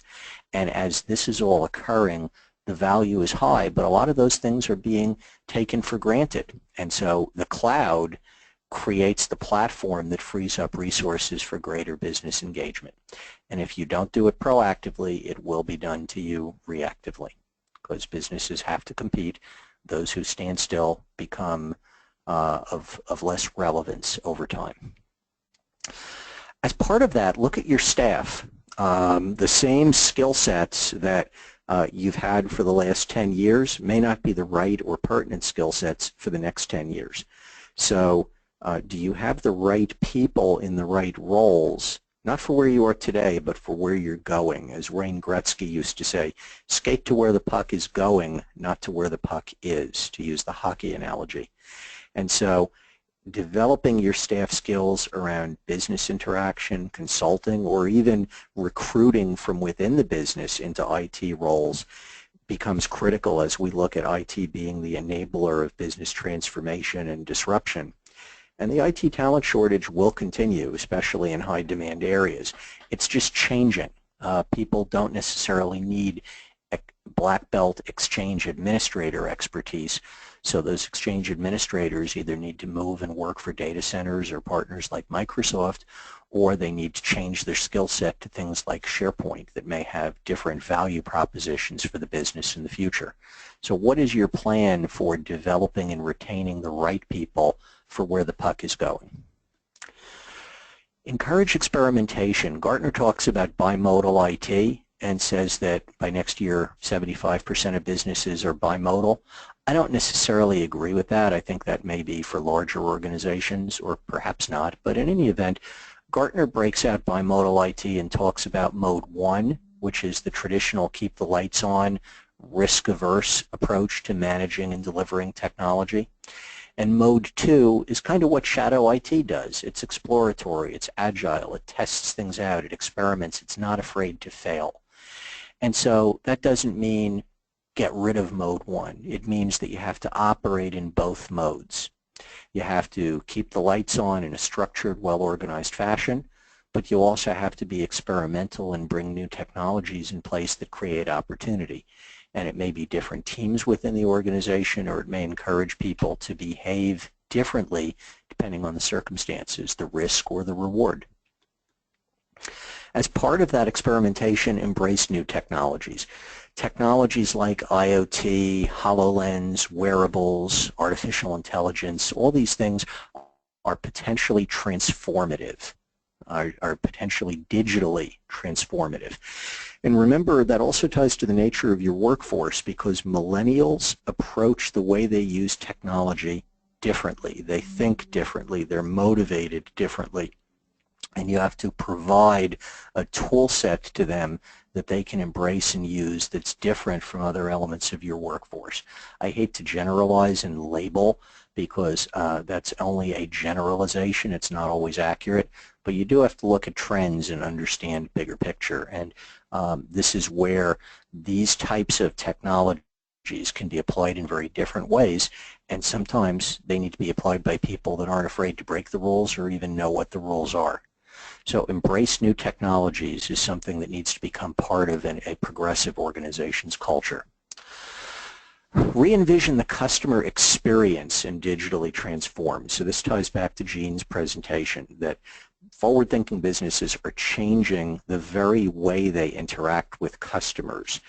Speaker 1: and as this is all occurring, the value is high, but a lot of those things are being taken for granted, and so the cloud creates the platform that frees up resources for greater business engagement. And if you don't do it proactively, it will be done to you reactively, because businesses have to compete. Those who stand still become of less relevance over time. As part of that, look at your staff. The same skill sets that you've had for the last 10 years may not be the right or pertinent skill sets for the next 10 years. So do you have the right people in the right roles, not for where you are today, but for where you're going? As Wayne Gretzky used to say, skate to where the puck is going, not to where the puck is, to use the hockey analogy. And so developing your staff skills around business interaction, consulting, or even recruiting from within the business into IT roles becomes critical as we look at IT being the enabler of business transformation and disruption. And the IT talent shortage will continue, especially in high demand areas. It's just changing. People don't necessarily need black belt exchange administrator expertise. So those exchange administrators either need to move and work for data centers or partners like Microsoft, or they need to change their skill set to things like SharePoint that may have different value propositions for the business in the future. So what is your plan for developing and retaining the right people for where the puck is going? Encourage experimentation. Gartner talks about bimodal IT and says that by next year 75% of businesses are bimodal. I don't necessarily agree with that. I think that may be for larger organizations or perhaps not, but in any event, Gartner breaks out bimodal IT and talks about mode 1, which is the traditional keep the lights on, risk-averse approach to managing and delivering technology. And mode 2 is kind of what shadow IT does. It's exploratory, it's agile, it tests things out, it experiments, it's not afraid to fail. And so that doesn't mean get rid of mode 1. It means that you have to operate in both modes. You have to keep the lights on in a structured, well-organized fashion, but you also have to be experimental and bring new technologies in place that create opportunity. And it may be different teams within the organization, or it may encourage people to behave differently depending on the circumstances, the risk or the reward. As part of that experimentation, embrace new technologies. Technologies like IoT, HoloLens, wearables, artificial intelligence, all these things are potentially transformative, are potentially digitally transformative. And remember, that also ties to the nature of your workforce, because millennials approach the way they use technology differently. They think differently. They're motivated differently. And you have to provide a tool set to them that they can embrace and use that's different from other elements of your workforce. I hate to generalize and label, because that's only a generalization. It's not always accurate, but you do have to look at trends and understand bigger picture. And this is where these types of technologies can be applied in very different ways, and sometimes they need to be applied by people that aren't afraid to break the rules or even know what the rules are. So embrace new technologies is something that needs to become part of a progressive organization's culture. Re-envision the customer experience and digitally transform. So this ties back to Gene's presentation, that forward-thinking businesses are changing the very way they interact with customers.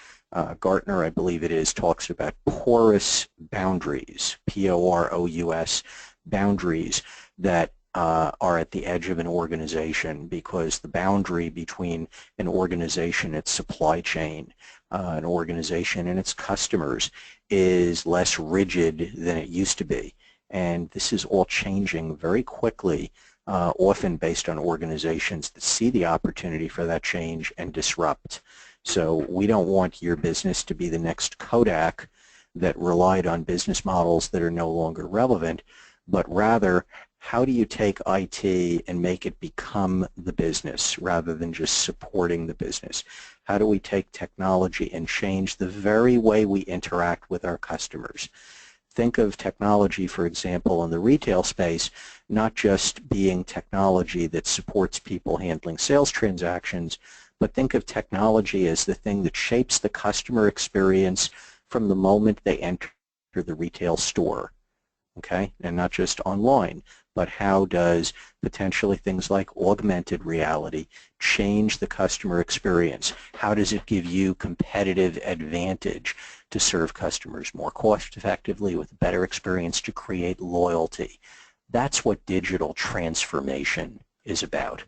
Speaker 1: Gartner, I believe it is, talks about porous boundaries, P-O-R-O-U-S, boundaries that are at the edge of an organization, because the boundary between an organization, its supply chain, an organization and its customers is less rigid than it used to be. And this is all changing very quickly, often based on organizations that see the opportunity for that change and disrupt. So we don't want your business to be the next Kodak that relied on business models that are no longer relevant, but rather, how do you take IT and make it become the business rather than just supporting the business? How do we take technology and change the very way we interact with our customers? Think of technology, for example, in the retail space, not just being technology that supports people handling sales transactions, but think of technology as the thing that shapes the customer experience from the moment they enter the retail store, okay? And not just online, but how does potentially things like augmented reality change the customer experience? How does it give you competitive advantage to serve customers more cost effectively with a better experience to create loyalty? That's what digital transformation is about.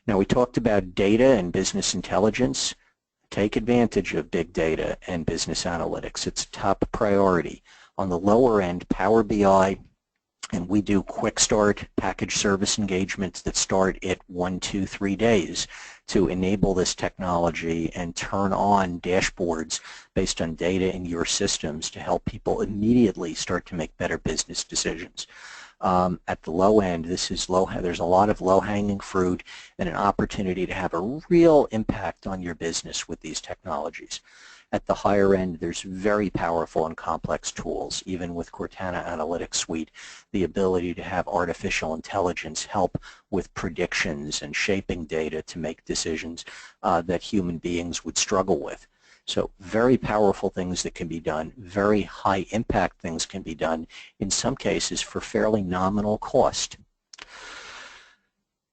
Speaker 1: Now, we talked about data and business intelligence. Take advantage of big data and business analytics. It's a top priority. On the lower end, Power BI, and we do quick start package service engagements that start at 1, 2, 3 days to enable this technology and turn on dashboards based on data in your systems to help people immediately start to make better business decisions. At the low end, there's a lot of low-hanging fruit and an opportunity to have a real impact on your business with these technologies. At the higher end, there's very powerful and complex tools, even with Cortana Analytics Suite, the ability to have artificial intelligence help with predictions and shaping data to make decisions that human beings would struggle with. So very powerful things that can be done, very high impact things can be done, in some cases for fairly nominal cost.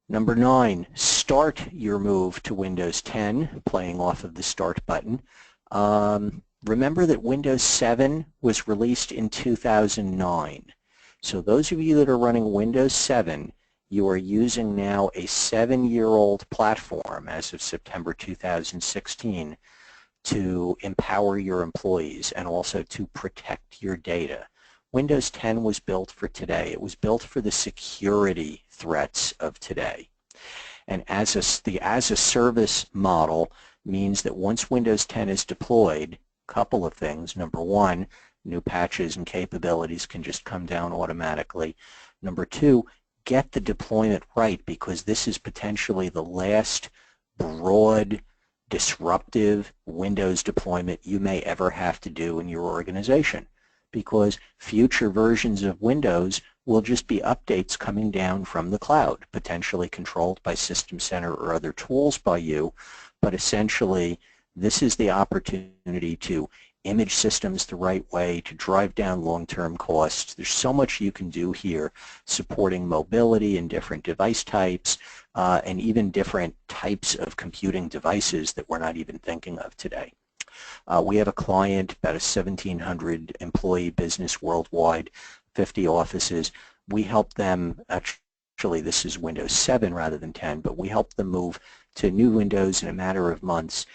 Speaker 1: Number 9, start your move to Windows 10, playing off of the Start button. Remember that Windows 7 was released in 2009. So those of you that are running Windows 7, you are using now a 7-year-old platform as of September 2016 to empower your employees and also to protect your data. Windows 10 was built for today. It was built for the security threats of today. And the as-a-service model means that once Windows 10 is deployed, a couple of things. Number 1, new patches and capabilities can just come down automatically. Number 2, get the deployment right, because this is potentially the last broad, disruptive Windows deployment you may ever have to do in your organization, because future versions of Windows will just be updates coming down from the cloud, potentially controlled by System Center or other tools by you. But essentially, this is the opportunity to image systems the right way to drive down long-term costs. There's so much you can do here supporting mobility in different device types and even different types of computing devices that we're not even thinking of today. We have a client, about a 1,700 employee business worldwide, 50 offices. We help them, actually this is Windows 7 rather than 10, but we help them move to new Windows in a matter of months.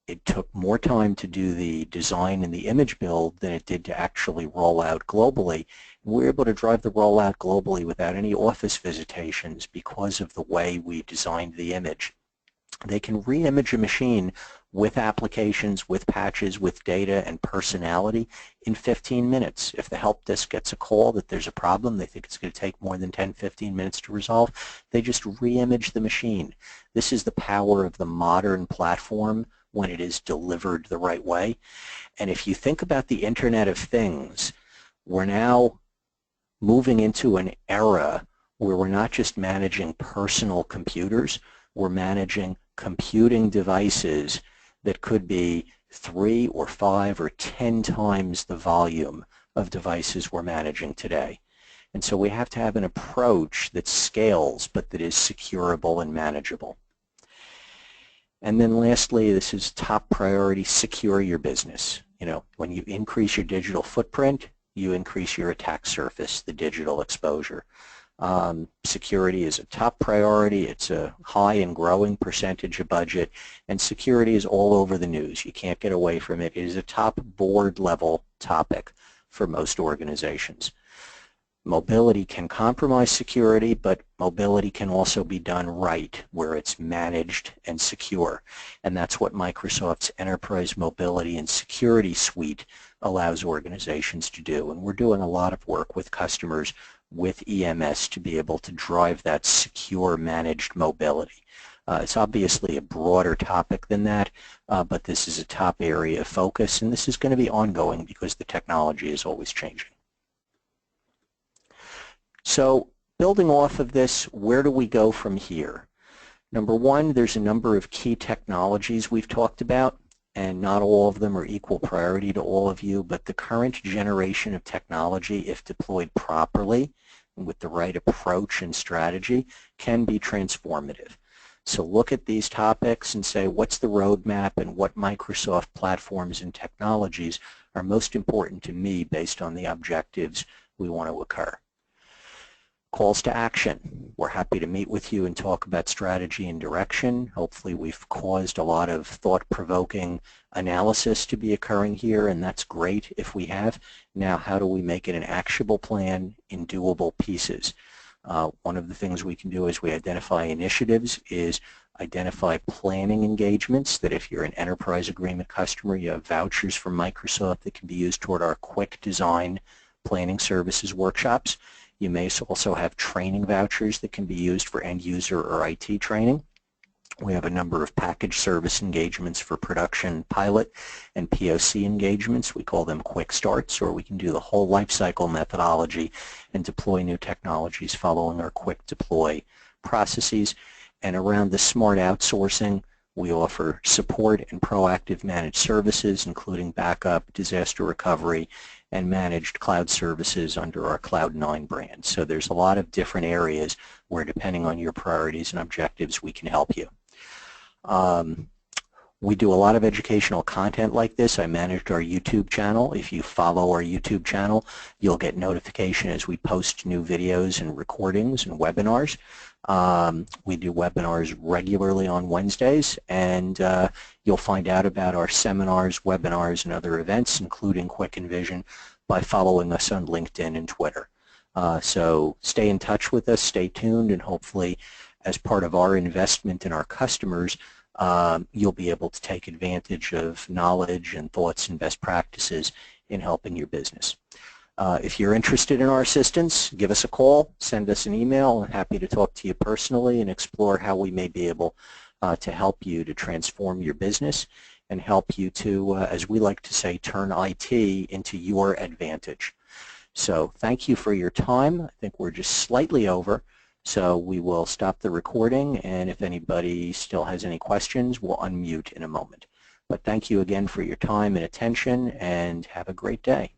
Speaker 1: It took more time to do the design and the image build than it did to actually roll out globally. And we were able to drive the rollout globally without any office visitations because of the way we designed the image. They can re-image a machine with applications, with patches, with data and personality in 15 minutes. If the help desk gets a call that there's a problem, they think it's going to take more than 10-15 minutes to resolve, they just re-image the machine. This is the power of the modern platform when it is delivered the right way. And if you think about the Internet of Things, we're now moving into an era where we're not just managing personal computers, we're managing computing devices that could be 3 or 5 or 10 times the volume of devices we're managing today. And so we have to have an approach that scales but that is securable and manageable. And then lastly, this is top priority, secure your business. You know, when you increase your digital footprint, you increase your attack surface, the digital exposure. Security is a top priority. It's a high and growing percentage of budget, and security is all over the news. You can't get away from it. It is a top board level topic for most organizations. Mobility can compromise security, but mobility can also be done right, where it's managed and secure. And that's what Microsoft's Enterprise Mobility and Security Suite allows organizations to do. And we're doing a lot of work with customers with EMS to be able to drive that secure managed mobility. It's obviously a broader topic than that, but this is a top area of focus, and this is going to be ongoing because the technology is always changing. So building off of this, where do we go from here? Number one, there's a number of key technologies we've talked about, and not all of them are equal priority to all of you, but the current generation of technology, if deployed properly and with the right approach and strategy, can be transformative. So look at these topics and say, what's the roadmap and what Microsoft platforms and technologies are most important to me based on the objectives we want to occur. Calls to action. We're happy to meet with you and talk about strategy and direction. Hopefully we've caused a lot of thought-provoking analysis to be occurring here, and that's great if we have. Now, how do we make it an actionable plan in doable pieces? One of the things we can do as we identify initiatives is identify planning engagements that if you're an enterprise agreement customer, you have vouchers from Microsoft that can be used toward our quick design planning services workshops. You may also have training vouchers that can be used for end user or IT training. We have a number of package service engagements for production pilot and POC engagements. We call them quick starts, or we can do the whole life cycle methodology and deploy new technologies following our quick deploy processes. And around the smart outsourcing, we offer support and proactive managed services, including backup, disaster recovery, and managed cloud services under our Cloud9 brand. So there's a lot of different areas where, depending on your priorities and objectives, we can help you. We do a lot of educational content like this. I managed our YouTube channel. If you follow our YouTube channel, you'll get notification as we post new videos and recordings and webinars. We do webinars regularly on Wednesdays, and you'll find out about our seminars, webinars, and other events, including QuikEnvision, by following us on LinkedIn and Twitter. So stay in touch with us, stay tuned, and hopefully as part of our investment in our customers, you'll be able to take advantage of knowledge and thoughts and best practices in helping your business. If you're interested in our assistance, give us a call, send us an email. I'm happy to talk to you personally and explore how we may be able to help you to transform your business and help you to, as we like to say, turn IT into your advantage. So thank you for your time. I think we're just slightly over, so we will stop the recording, and if anybody still has any questions, we'll unmute in a moment. But thank you again for your time and attention, and have a great day.